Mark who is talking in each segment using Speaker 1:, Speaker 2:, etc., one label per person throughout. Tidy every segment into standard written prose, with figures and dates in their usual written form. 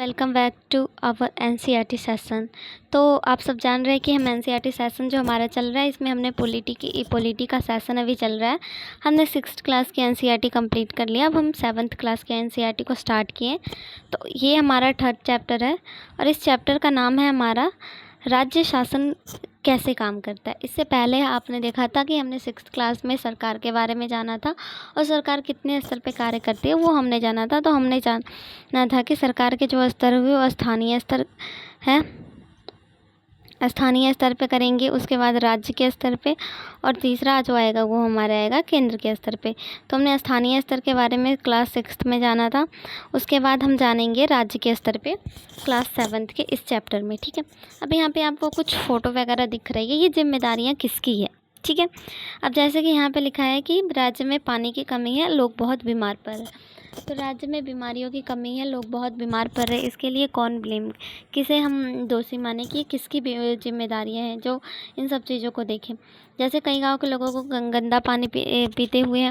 Speaker 1: Welcome back to our NCERT session. तो आप सब जान रहे हैं कि हम एनसीईआरटी सेशन जो हमारा चल रहा है इसमें हमने पॉलिटी का सेशन अभी चल रहा है। हमने 6th क्लास की एनसीईआरटी कंप्लीट कर लिया। अब हम 7th क्लास के एनसीईआरटी को स्टार्ट किए। तो ये हमारा 3rd चैप्टर है और इस चैप्टर का नाम है हमारा राज्य शासन कैसे काम करता है। इससे पहले आपने देखा था कि हमने 6th क्लास में सरकार के बारे में जाना था और सरकार कितने स्तर पे कार्य करती है वो हमने जाना था। तो हमने जाना था कि सरकार के जो स्तर हुए वो स्थानीय स्तर है, स्थानीय स्तर पे करेंगे, उसके बाद राज्य के स्तर पे और तीसरा जो आएगा वो हमारा आएगा केंद्र के स्तर पे। तो हमने स्थानीय स्तर के बारे में क्लास 6th में जाना था। उसके बाद हम जानेंगे राज्य के स्तर पे क्लास 7th के इस चैप्टर में। ठीक है, अब यहाँ पे आपको कुछ फ़ोटो वगैरह दिख रही है, ये जिम्मेदारियाँ किसकी है। ठीक है, अब जैसे कि यहाँ पे लिखा है कि राज्य में पानी की कमी है, लोग बहुत बीमार पड़ रहे हैं। तो राज्य में बीमारियों की कमी है, लोग बहुत बीमार पड़ रहे हैं, इसके लिए कौन ब्लेम, किसे हम दोषी माने कि किसकी जिम्मेदारियाँ हैं जो इन सब चीज़ों को देखें। जैसे कई गांव के लोगों को गंदा पानी पीते हुए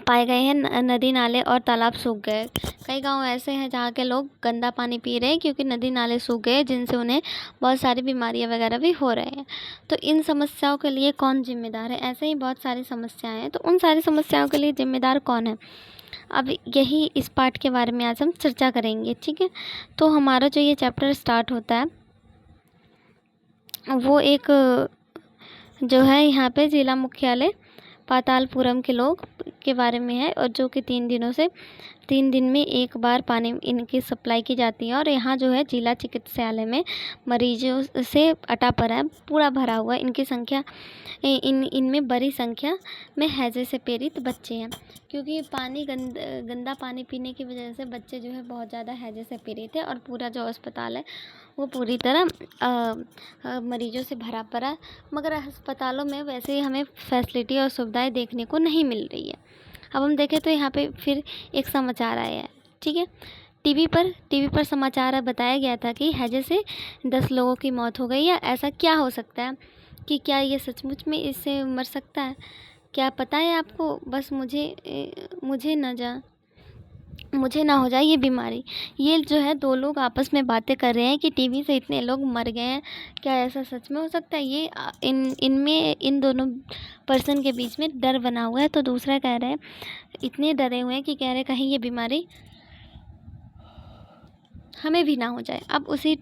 Speaker 1: पाए गए हैं, नदी नाले और तालाब सूख गए। कई गांव ऐसे हैं जहाँ के लोग गंदा पानी पी रहे हैं क्योंकि नदी नाले सूख गए, जिनसे उन्हें बहुत सारी बीमारियां वगैरह भी हो रहे हैं। तो इन समस्याओं के लिए कौन जिम्मेदार है। ऐसे ही बहुत सारी समस्याएं हैं, तो उन सारी समस्याओं के लिए जिम्मेदार कौन है, अब यही इस पार्ट के बारे में आज हम चर्चा करेंगे। ठीक है, तो हमारा जो ये चैप्टर स्टार्ट होता है वो एक जो है यहाँ पे जिला मुख्यालय पातालपुरम के लोग के बारे में है, और जो कि 3 दिन में एक बार पानी इनकी सप्लाई की जाती है। और यहाँ जो है जिला चिकित्सालय में मरीजों से अटा पड़ा है, पूरा भरा हुआ है। इनकी संख्या इनमें बड़ी संख्या में हैजे से पीड़ित बच्चे हैं, क्योंकि गंदा पानी पीने की वजह से बच्चे जो है बहुत ज़्यादा हैजे से पीड़ित है। और पूरा जो अस्पताल है वो पूरी तरह मरीजों से भरा पड़ा है, मगर अस्पतालों में वैसे ही हमें फैसिलिटी और सुविधाएं देखने को नहीं मिल रही है। अब हम देखें तो यहाँ पे फिर एक समाचार आया है। ठीक है, टीवी पर समाचार बताया गया था कि हैजे से 10 लोगों की मौत हो गई है। ऐसा क्या हो सकता है कि क्या ये सचमुच में इससे मर सकता है, क्या पता है आपको। बस मुझे ना हो जाए ये बीमारी। ये जो है 2 लोग आपस में बातें कर रहे हैं कि टीवी से इतने लोग मर गए हैं, क्या ऐसा सच में हो सकता है। ये इन दोनों पर्सन के बीच में डर बना हुआ है। तो दूसरा कह रहे हैं, इतने डरे हुए हैं कि कह रहे कहीं ये बीमारी हमें भी ना हो जाए। अब उसी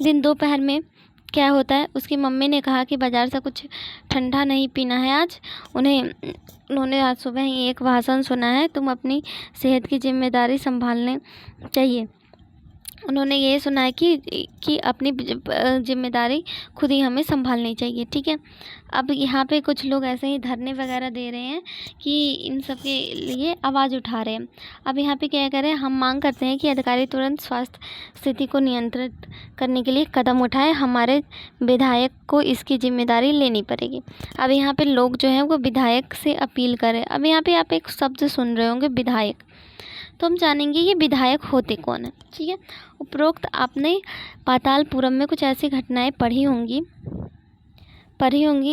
Speaker 1: दिन दोपहर में क्या होता है, उसकी मम्मी ने कहा कि बाज़ार से कुछ ठंडा नहीं पीना है आज। उन्होंने आज सुबह ही एक भाषण सुना है, तुम अपनी सेहत की जिम्मेदारी संभालने चाहिए। उन्होंने ये सुना है कि अपनी जिम्मेदारी खुद ही हमें संभालनी चाहिए। ठीक है, अब यहाँ पे कुछ लोग ऐसे ही धरने वगैरह दे रहे हैं कि इन सब के लिए आवाज़ उठा रहे हैं। अब यहाँ पे क्या करें, हम मांग करते हैं कि अधिकारी तुरंत स्वास्थ्य स्थिति को नियंत्रित करने के लिए कदम उठाएं। हमारे विधायक को इसकी जिम्मेदारी लेनी पड़ेगी। अब यहाँ पे लोग जो हैं वो विधायक से अपील करें। अब यहाँ पे आप एक शब्द सुन रहे होंगे, विधायक। तो हम जानेंगे ये विधायक होते कौन है। ठीक है, उपरोक्त आपने पातालपुरम में कुछ ऐसी घटनाएं पढ़ी होंगी,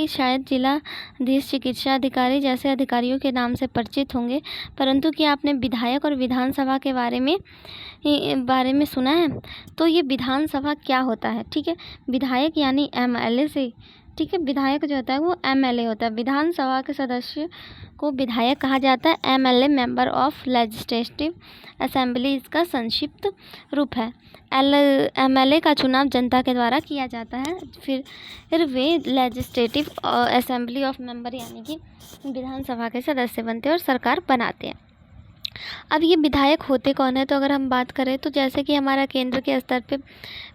Speaker 1: शायद जिलाधीश, चिकित्सा अधिकारी जैसे अधिकारियों के नाम से परिचित होंगे, परंतु क्या आपने विधायक और विधानसभा के बारे में सुना है। तो ये विधानसभा क्या होता है। ठीक है, विधायक यानी एमएलए से, ठीक है, विधायक जो होता है वो एमएलए होता है। विधानसभा के सदस्य को विधायक कहा जाता है। MLA member of legislative assembly इसका संक्षिप्त रूप है। एमएलए का चुनाव जनता के द्वारा किया जाता है, फिर वे लेजिस्लेटिव असेंबली ऑफ मेंबर यानी कि विधानसभा के सदस्य बनते हैं और सरकार बनाते हैं। अब ये विधायक होते कौन है, तो अगर हम बात करें तो जैसे कि हमारा केंद्र के स्तर पे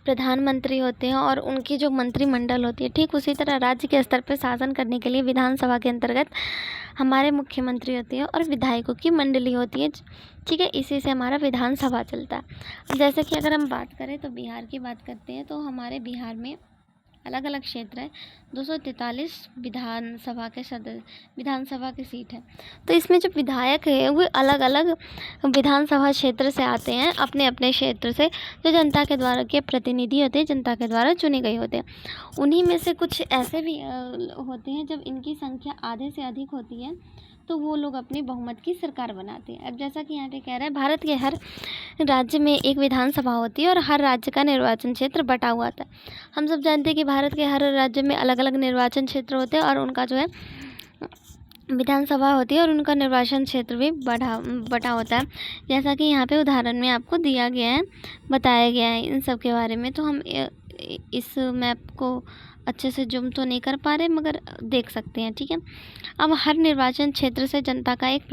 Speaker 1: प्रधानमंत्री होते हैं और उनकी जो मंत्रिमंडल होती है, ठीक उसी तरह राज्य के स्तर पे शासन करने के लिए विधानसभा के अंतर्गत हमारे मुख्यमंत्री होते हैं और विधायकों की मंडली होती है। ठीक है, इसी से हमारा विधानसभा चलता है। जैसे कि अगर हम बात करें तो बिहार की बात करते हैं, तो हमारे बिहार में अलग अलग क्षेत्र है, 243 विधानसभा की सीट है। तो इसमें जो विधायक है वो अलग अलग विधानसभा क्षेत्र से आते हैं, अपने अपने क्षेत्र से, जो जनता के द्वारा के प्रतिनिधि होते हैं, जनता के द्वारा चुने गए होते हैं। उन्हीं में से कुछ ऐसे भी होते हैं जब इनकी संख्या आधे से अधिक होती है तो वो लोग अपने बहुमत की सरकार बनाते हैं। अब जैसा कि यहाँ पे कह रहा है, भारत के हर राज्य में एक विधानसभा होती है और हर राज्य का निर्वाचन क्षेत्र बटा हुआ था। हम सब जानते हैं कि भारत के हर राज्य में अलग अलग निर्वाचन क्षेत्र होते हैं और उनका जो है विधानसभा होती है और उनका निर्वाचन क्षेत्र भी बटा होता है। जैसा कि यहाँ पे उदाहरण में आपको दिया गया है, बताया गया है इन सब के बारे में। तो हम इस मैप को अच्छे से जूम तो नहीं कर पा रहे, मगर देख सकते हैं, ठीक है। अब हर निर्वाचन क्षेत्र से जनता एक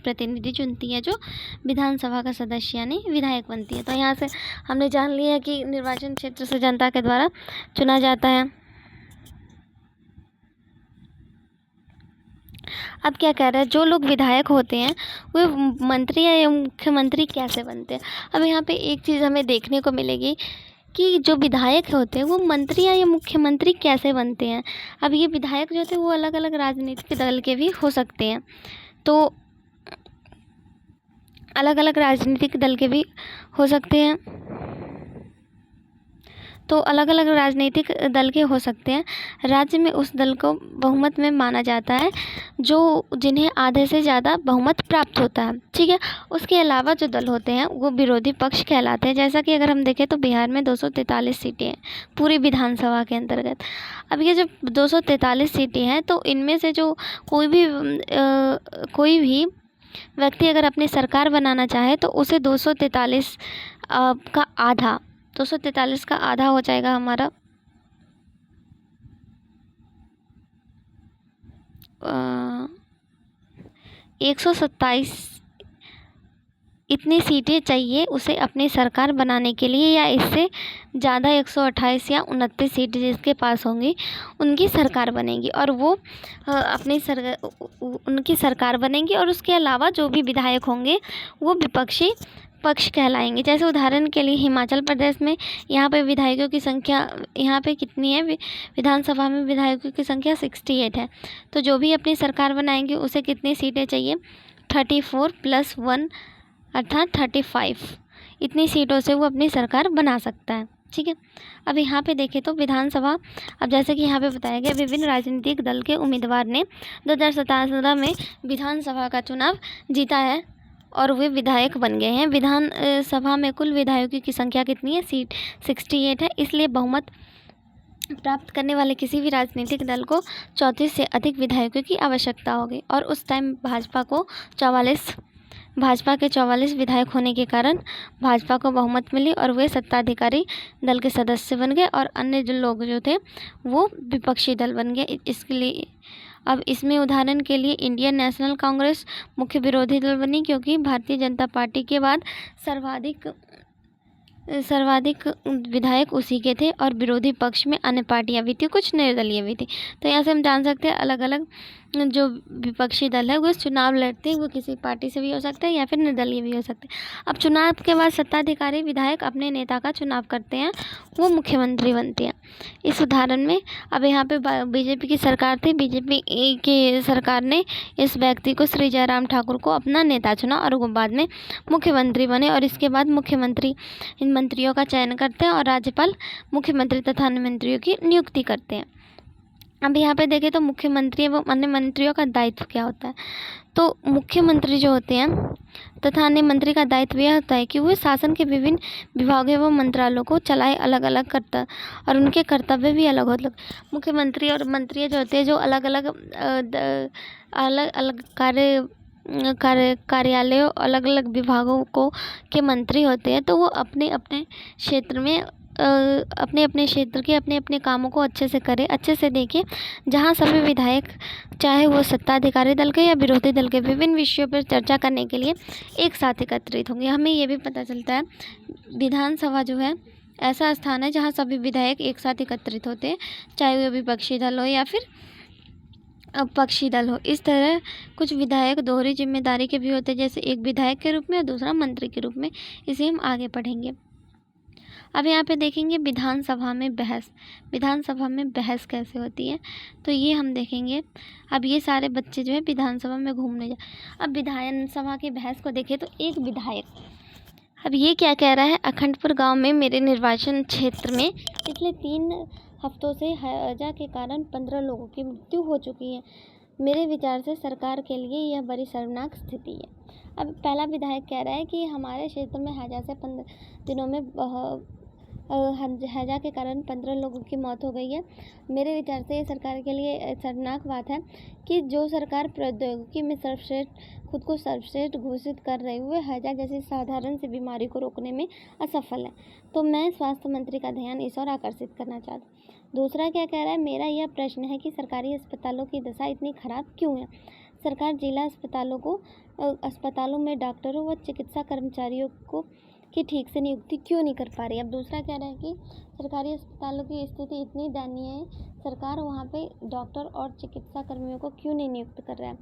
Speaker 1: प्रतिनिधि चुनती है, जो विधानसभा का सदस्य यानी विधायक बनती है। तो यहाँ से हमने जान लिया है कि निर्वाचन क्षेत्र से जनता के द्वारा चुना जाता है। अब क्या कह रहा है, जो लोग विधायक होते हैं वे मंत्री या मुख्यमंत्री कैसे बनते हैं। अब यहाँ पे एक चीज़ हमें देखने को मिलेगी कि जो विधायक होते हैं वो मंत्री या मुख्यमंत्री कैसे बनते हैं। अब ये विधायक जो होते हैं वो अलग अलग राजनीतिक दल के भी हो सकते हैं। तो अलग अलग राजनीतिक दल के भी हो सकते हैं। तो अलग अलग राजनीतिक दल के हो सकते हैं। राज्य में उस दल को बहुमत में माना जाता है जिन्हें आधे से ज़्यादा बहुमत प्राप्त होता है, ठीक है। उसके अलावा जो दल होते हैं वो विरोधी पक्ष कहलाते हैं। जैसा कि अगर हम देखें तो बिहार में 243 सीटें हैं पूरी विधानसभा के अंतर्गत। अब ये जब 243 सीटें हैं तो इनमें से जो कोई भी व्यक्ति अगर अपनी सरकार बनाना चाहे तो उसे 243 का आधा हो जाएगा हमारा 127 इतनी सीटें चाहिए उसे अपनी सरकार बनाने के लिए, या इससे ज़्यादा 128 या 29 सीटें जिसके पास होंगी उनकी सरकार बनेगी और वो उनकी सरकार बनेगी। और उसके अलावा जो भी विधायक होंगे वो विपक्षी पक्ष कहलाएंगे। जैसे उदाहरण के लिए हिमाचल प्रदेश में यहाँ पे विधायकों की संख्या यहाँ पे कितनी है, विधानसभा में विधायकों की संख्या 68 है। तो जो भी अपनी सरकार बनाएंगे उसे कितनी सीटें चाहिए, 34 + 1 अर्थात 35 इतनी सीटों से वो अपनी सरकार बना सकता है, ठीक है। अब यहाँ पे देखें तो विधानसभा, अब जैसे कि यहाँ पे बताया गया, विभिन्न राजनीतिक दल के उम्मीदवार ने 2017 में विधानसभा का चुनाव जीता है और वे विधायक बन गए हैं। विधान सभा में कुल विधायकों की संख्या कितनी है, सीट 68 है। इसलिए बहुमत प्राप्त करने वाले किसी भी राजनीतिक दल को 34 से अधिक विधायकों की आवश्यकता होगी। और उस टाइम भाजपा के 44 विधायक होने के कारण भाजपा को बहुमत मिली और वे सत्ताधारी दल के सदस्य बन गए और अन्य जो लोग जो थे वो विपक्षी दल बन गए। इसके लिए अब इसमें उदाहरण के लिए इंडियन नेशनल कांग्रेस मुख्य विरोधी दल बनी, क्योंकि भारतीय जनता पार्टी के बाद सर्वाधिक विधायक उसी के थे और विरोधी पक्ष में अन्य पार्टियां भी थी, कुछ निर्दलीय भी थी। तो यहाँ से हम जान सकते हैं अलग अलग जो विपक्षी दल है वो चुनाव लड़ते हैं, वो किसी पार्टी से भी हो सकता है या फिर निर्दलीय भी हो सकते हैं। अब चुनाव के बाद सत्ताधारी विधायक अपने नेता का चुनाव करते हैं, वो मुख्यमंत्री बनते हैं। इस उदाहरण में अब यहाँ पे बीजेपी की सरकार थी, बीजेपी की सरकार ने इस व्यक्ति को श्री जयराम ठाकुर को अपना नेता चुना और वो बाद में मुख्यमंत्री बने। और इसके बाद मुख्यमंत्री इन मंत्रियों का चयन करते हैं और राज्यपाल मुख्यमंत्री तथा अन्य मंत्रियों की नियुक्ति करते हैं। अब यहाँ पे देखें तो मुख्यमंत्री एवं अन्य मंत्रियों का दायित्व क्या होता है। तो मुख्यमंत्री जो होते हैं तथा अन्य मंत्री का दायित्व यह होता है कि वो शासन के विभिन्न विभागों एवं मंत्रालयों को चलाए, अलग अलग करता और उनके कर्तव्य भी अलग होते। मुख्यमंत्री और मंत्री जो होते हैं जो अलग अलग कार्यालयों अलग अलग विभागों के मंत्री होते हैं। तो वो अपने अपने क्षेत्र में अपने अपने क्षेत्र के अपने अपने कामों को अच्छे से करें, अच्छे से देखें। जहां सभी विधायक चाहे वो सत्ताधारी दल के या विरोधी दल के विभिन्न विषयों पर चर्चा करने के लिए एक साथ एकत्रित होंगे। हमें ये भी पता चलता है विधानसभा जो है ऐसा स्थान है जहां सभी विधायक एक साथ एकत्रित होते हैं, चाहे वो विपक्षी दल हो या फिर पक्षी दल हो। इस तरह कुछ विधायक दोहरी जिम्मेदारी के भी होते हैं, जैसे एक विधायक के रूप में और दूसरा मंत्री के रूप में। इसे हम आगे पढ़ेंगे। अब यहाँ पे देखेंगे विधानसभा में बहस कैसे होती है, तो ये हम देखेंगे। अब ये सारे बच्चे जो है विधानसभा में घूमने अब विधानसभा की बहस को देखें तो एक विधायक अब ये क्या कह रहा है, अखंडपुर गांव में मेरे निर्वाचन क्षेत्र में पिछले 3 हफ्तों से हैजा के कारण 15 लोगों की मृत्यु हो चुकी है। मेरे विचार से सरकार के लिए यह बड़ी शर्मनाक स्थिति है। अब पहला विधायक कह रहा है कि हमारे क्षेत्र में हैजा से 15 दिनों में हैजा के कारण 15 लोगों की मौत हो गई है। मेरे विचार से ये सरकार के लिए शर्मनाक बात है कि जो सरकार प्रौद्योगिकी में खुद को सर्वश्रेष्ठ घोषित कर रही हुए हैजा जैसी साधारण सी बीमारी को रोकने में असफल है। तो मैं स्वास्थ्य मंत्री का ध्यान इस ओर आकर्षित करना चाहती हूँ। दूसरा क्या कह रहा है, मेरा यह प्रश्न है कि सरकारी अस्पतालों की दशा इतनी खराब क्यों है। सरकार जिला अस्पतालों में डॉक्टरों व चिकित्सा कर्मचारियों की ठीक से नियुक्ति क्यों नहीं कर पा रही। अब दूसरा कह रहा है कि सरकारी अस्पतालों की स्थिति इतनी दयनीय है, सरकार वहाँ पे डॉक्टर और चिकित्सा कर्मियों को क्यों नहीं नियुक्त कर रहा है।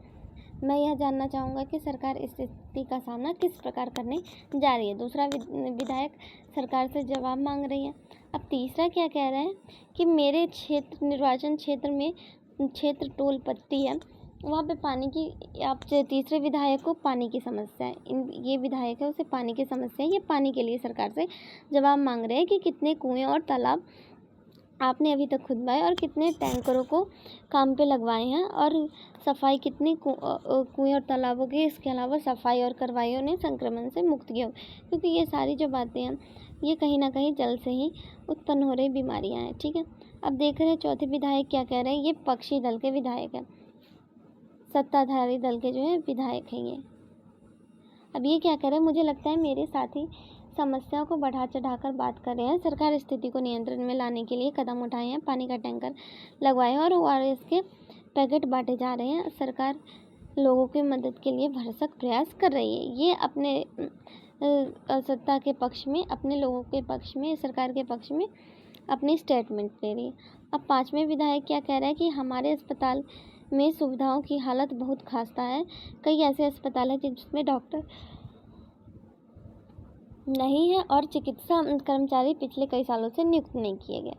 Speaker 1: मैं यह जानना चाहूँगा कि सरकार इस स्थिति का सामना किस प्रकार करने जा रही है। दूसरा विधायक सरकार से जवाब मांग रही है। अब तीसरा क्या कह रहा है कि मेरे निर्वाचन क्षेत्र में टोल पट्टी है, वहाँ पे पानी की, आप तीसरे विधायक को पानी की समस्या है, ये विधायक है उसे पानी की समस्या है, ये पानी के लिए सरकार से जवाब मांग रहे हैं कि कितने कुएं और तालाब आपने अभी तक खुदवाए और कितने टैंकरों को काम पे लगवाए हैं और सफाई कितनी कुएं और तालाबों की, इसके अलावा सफाई और कार्रवाइयों ने संक्रमण से मुक्त किया। क्योंकि ये सारी जो बातें हैं ये कहीं ना कहीं जल से ही उत्पन्न हो रही बीमारियां हैं। ठीक है, अब देख रहे हैं चौथे विधायक क्या कह रहे हैं। ये पक्षी दल के विधायक हैं, सत्ताधारी दल के जो है विधायक हैं ये। अब ये क्या कह रहे हैं, मुझे लगता है मेरे साथी समस्याओं को बढ़ा चढ़ाकर बात कर रहे हैं। सरकार स्थिति को नियंत्रण में लाने के लिए कदम उठाए हैं, पानी का टैंकर लगवाए हैं और ORS के पैकेट बांटे जा रहे हैं। सरकार लोगों की मदद के लिए भरसक प्रयास कर रही है। ये अपने सत्ता के पक्ष में, अपने लोगों के पक्ष में, सरकार के पक्ष में अपनी स्टेटमेंट दे रही है। अब पांचवें विधायक क्या कह रहा है कि हमारे अस्पताल में सुविधाओं की हालत बहुत खस्ता है। कई ऐसे अस्पताल हैं जिसमें डॉक्टर नहीं है और चिकित्सा कर्मचारी पिछले कई सालों से नियुक्त नहीं किए गए।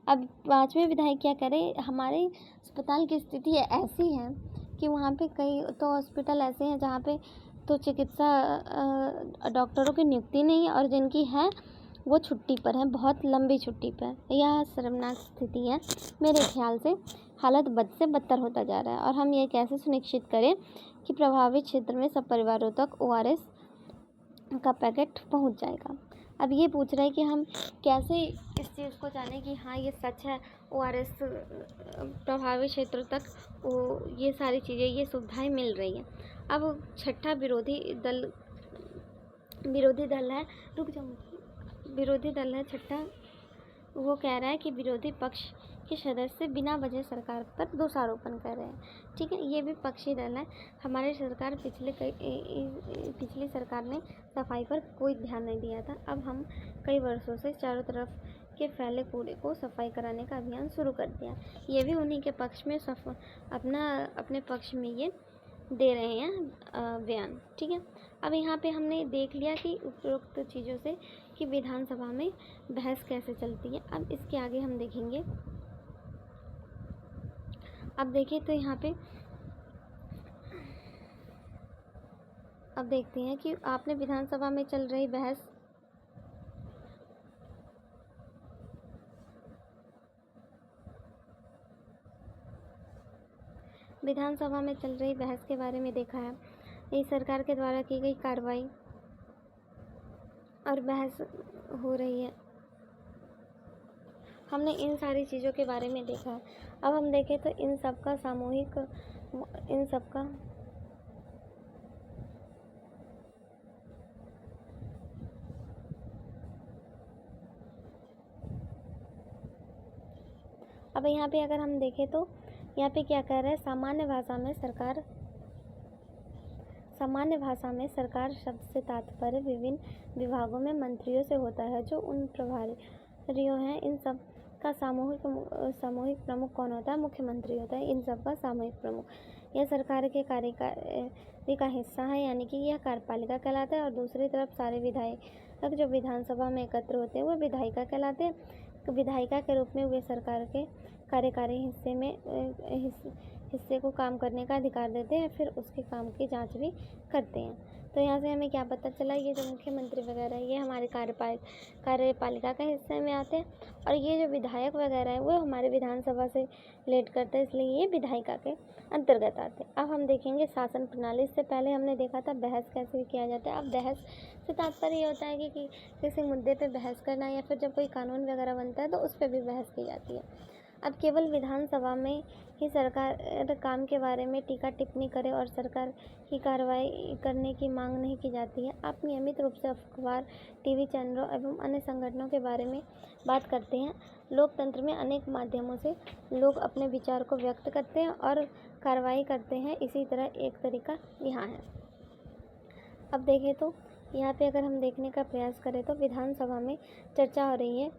Speaker 1: अब पांचवें विधायक क्या कह रहे हैं, हमारे अस्पताल की स्थिति ऐसी है कि वहाँ पे कई तो हॉस्पिटल ऐसे हैं जहाँ पे तो चिकित्सा डॉक्टरों की नियुक्ति नहीं है और जिनकी है वो छुट्टी पर है, बहुत लंबी छुट्टी पर। यह शर्मनाक स्थिति है। मेरे ख्याल से हालत बद से बदतर होता जा रहा है और हम ये कैसे सुनिश्चित करें कि प्रभावित क्षेत्र में सब परिवारों तक ORS का पैकेट पहुंच जाएगा। अब ये पूछ रहे हैं कि हम कैसे इस चीज़ को जानें कि हाँ ये सच है, ORS प्रभावित क्षेत्रों तक ये सारी चीज़ें, ये सुविधाएं मिल रही हैं। अब छठा विरोधी दल है छठा, वो कह रहा है कि विरोधी पक्ष के सदस्य बिना वजह सरकार पर दोषारोपण कर रहे हैं। ठीक है, ये भी पक्षी दल है। हमारी सरकार पिछली सरकार ने सफाई पर कोई ध्यान नहीं दिया था। अब हम कई वर्षों से चारों तरफ के फैले कूड़े को सफाई कराने का अभियान शुरू कर दिया। ये भी उन्हीं के पक्ष में अपने पक्ष में ये दे रहे हैं बयान। ठीक है, अब यहाँ पे हमने देख लिया कि उपरोक्त चीज़ों से कि विधानसभा में बहस कैसे चलती है। अब इसके आगे हम देखेंगे। अब देखिए तो यहाँ पे अब देखते हैं कि आपने विधानसभा में चल रही बहस के बारे में देखा है। ये सरकार के द्वारा की गई कार्रवाई और बहस हो रही है, हमने इन सारी चीज़ों के बारे में देखा है। अब हम देखें तो इन सब का अब यहाँ पे अगर हम देखें तो यहाँ पे क्या कह रहा है, सामान्य भाषा में सरकार शब्द से तात्पर्य विभिन्न विभागों में मंत्रियों से होता है जो उन प्रभारियों हैं। इन सब का सामूहिक प्रमुख कौन होता है? मुख्यमंत्री होता है। इन सब का सामूहिक प्रमुख यह सरकार के कार्यकारी का हिस्सा है, यानी कि यह कार्यपालिका कहलाता है। और दूसरी तरफ सारे विधायक जो विधानसभा में एकत्र होते हैं वो विधायिका कहलाते हैं। विधायिका के रूप में वे सरकार के कार्यकारी हिस्से को काम करने का अधिकार देते हैं, फिर उसके काम की जांच भी करते हैं। तो यहाँ से हमें क्या पता चला, ये जो मुख्यमंत्री वगैरह है ये हमारे कार्यपालिका का हिस्से में आते हैं, और ये जो विधायक वगैरह है वो हमारे विधानसभा से रिलेट करते हैं, इसलिए ये विधायिका के अंतर्गत आते हैं। अब हम देखेंगे शासन प्रणाली। इससे पहले हमने देखा था बहस कैसे किया जाता है। अब बहस से तात्पर्य ये होता है कि किसी मुद्दे पे बहस करना, या फिर जब कोई कानून वगैरह बनता है तो उस पर भी बहस की जाती है। अब केवल विधानसभा में ही सरकार काम के बारे में टीका टिप्पणी करे और सरकार की कार्रवाई करने की मांग नहीं की जाती है। आप नियमित रूप से अखबार, टीवी चैनलों एवं अन्य संगठनों के बारे में बात करते हैं। लोकतंत्र में अनेक माध्यमों से लोग अपने विचार को व्यक्त करते हैं और कार्रवाई करते हैं। इसी तरह एक तरीका यहाँ है। अब देखें तो यहाँ पे अगर हम देखने का प्रयास करें तो विधानसभा में चर्चा हो रही है।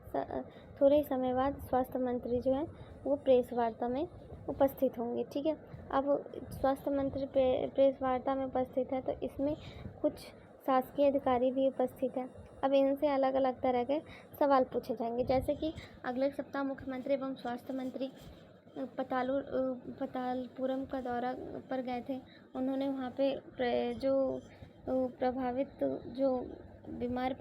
Speaker 1: थोड़े समय बाद स्वास्थ्य मंत्री जो है वो प्रेस वार्ता में उपस्थित होंगे। ठीक है, अब स्वास्थ्य मंत्री प्रेस वार्ता में उपस्थित है तो इसमें कुछ शासकीय अधिकारी भी उपस्थित हैं। अब इनसे अलग अलग तरह के सवाल पूछे जाएंगे, जैसे कि अगले सप्ताह मुख्यमंत्री एवं स्वास्थ्य मंत्री पतालपुरम का दौरा पर गए थे। उन्होंने वहाँ पे जो प्रभावित जो बीमार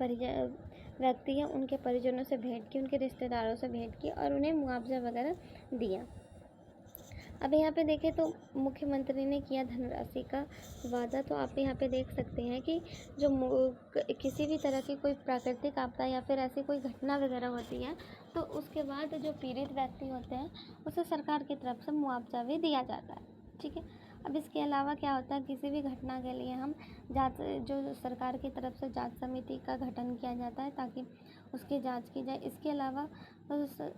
Speaker 1: व्यक्ति हैं उनके परिजनों से भेंट की, उनके रिश्तेदारों से भेंट की और उन्हें मुआवजा वगैरह दिया। अब यहाँ पे देखें तो मुख्यमंत्री ने किया धनराशि का वादा। तो आप यहाँ पे देख सकते हैं कि जो किसी भी तरह की कोई प्राकृतिक आपदा या फिर ऐसी कोई घटना वगैरह होती है तो उसके बाद जो पीड़ित व्यक्ति होते हैं उसे सरकार की तरफ से मुआवजा भी दिया जाता है। ठीक है, अब इसके अलावा क्या होता है, किसी भी घटना के लिए हम जांच, जो सरकार की तरफ से जांच समिति का गठन किया जाता है ताकि उसकी जांच की जाए। इसके अलावा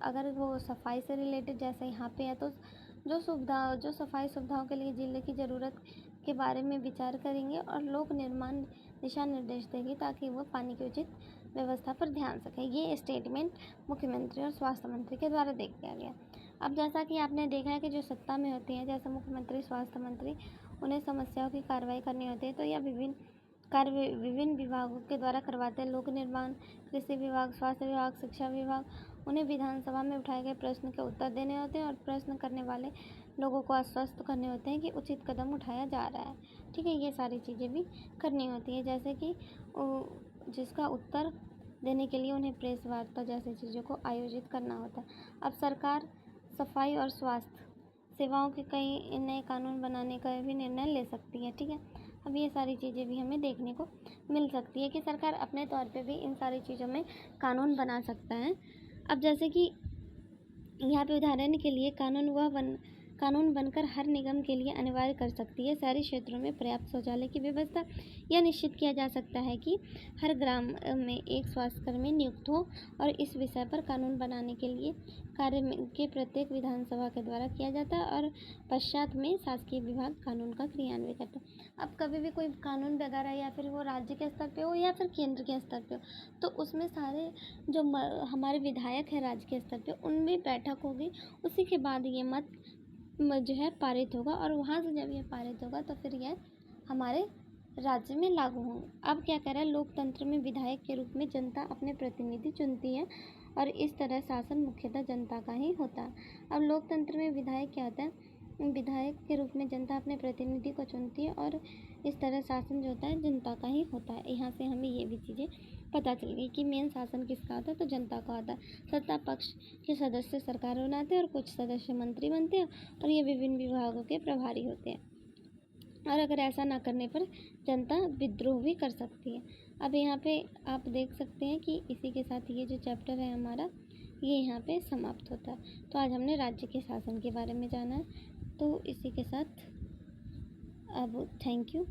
Speaker 1: अगर वो सफाई से रिलेटेड जैसे यहाँ पे है तो जो सफाई सुविधाओं के लिए जिले की ज़रूरत के बारे में विचार करेंगे और लोक निर्माण दिशा निर्देश देंगे ताकि वो पानी की उचित व्यवस्था पर ध्यान सकें। ये स्टेटमेंट मुख्यमंत्री और स्वास्थ्य मंत्री के द्वारा दिया गया। अब जैसा कि आपने देखा है कि जो सत्ता में होती हैं जैसे मुख्यमंत्री, स्वास्थ्य मंत्री, उन्हें समस्याओं की कार्रवाई करनी होती है तो यह विभिन्न विभागों के द्वारा करवाते हैं। लोक निर्माण, कृषि विभाग, स्वास्थ्य विभाग, शिक्षा विभाग, उन्हें विधानसभा में उठाए गए प्रश्न के उत्तर देने होते हैं और प्रश्न करने वाले लोगों को आश्वस्त करने होते हैं कि उचित कदम उठाया जा रहा है। ठीक है, ये सारी चीज़ें भी करनी होती है, जैसे कि जिसका उत्तर देने के लिए उन्हें प्रेस वार्ता जैसी चीज़ों को आयोजित करना होता है। अब सरकार सफाई और स्वास्थ्य सेवाओं के कई नए कानून बनाने का भी निर्णय ले सकती है। ठीक है, अब ये सारी चीज़ें भी हमें देखने को मिल सकती है कि सरकार अपने तौर पे भी इन सारी चीज़ों में कानून बना सकता है। अब जैसे कि यहाँ पे उदाहरण के लिए कानून बनकर हर निगम के लिए अनिवार्य कर सकती है। शहरी क्षेत्रों में पर्याप्त शौचालय की व्यवस्था। यह निश्चित किया जा सकता है कि हर ग्राम में एक स्वास्थ्यकर्मी नियुक्त हो और इस विषय पर कानून बनाने के लिए कार्य के प्रत्येक विधानसभा के द्वारा किया जाता है और पश्चात में शासकीय विभाग कानून का क्रियान्वयन करता है। अब कभी भी कोई कानून वगैरह या फिर वो राज्य के स्तर पे हो या फिर केंद्र के स्तर पे हो तो उसमें सारे जो हमारे विधायक हैं राज्य के स्तर पे उनमें बैठक होगी, उसी के बाद ये मत जो है पारित होगा और वहाँ से जब ये पारित होगा तो फिर यह हमारे राज्य में लागू होंगे। अब क्या कह रहा है, लोकतंत्र में विधायक के रूप में जनता अपने प्रतिनिधि चुनती है और इस तरह शासन मुख्यतः जनता का ही होता है। अब लोकतंत्र में विधायक क्या होता है, विधायक के रूप में जनता अपने प्रतिनिधि को चुनती है और इस तरह शासन जो होता है जनता का ही होता है। यहाँ से हमें ये भी चीज़ें पता चल गई कि मेन शासन किसका होता है तो जनता का होता है। सत्ता पक्ष के सदस्य सरकार बनाते हैं और कुछ सदस्य मंत्री बनते हैं और ये विभिन्न विभागों के प्रभारी होते हैं और अगर ऐसा ना करने पर जनता विद्रोह भी कर सकती है। अब यहाँ पे आप देख सकते हैं कि इसी के साथ ये जो चैप्टर है हमारा ये यहाँ पे समाप्त होता है। तो आज हमने राज्य के शासन के बारे में जाना है, तो इसी के साथ अब थैंक यू।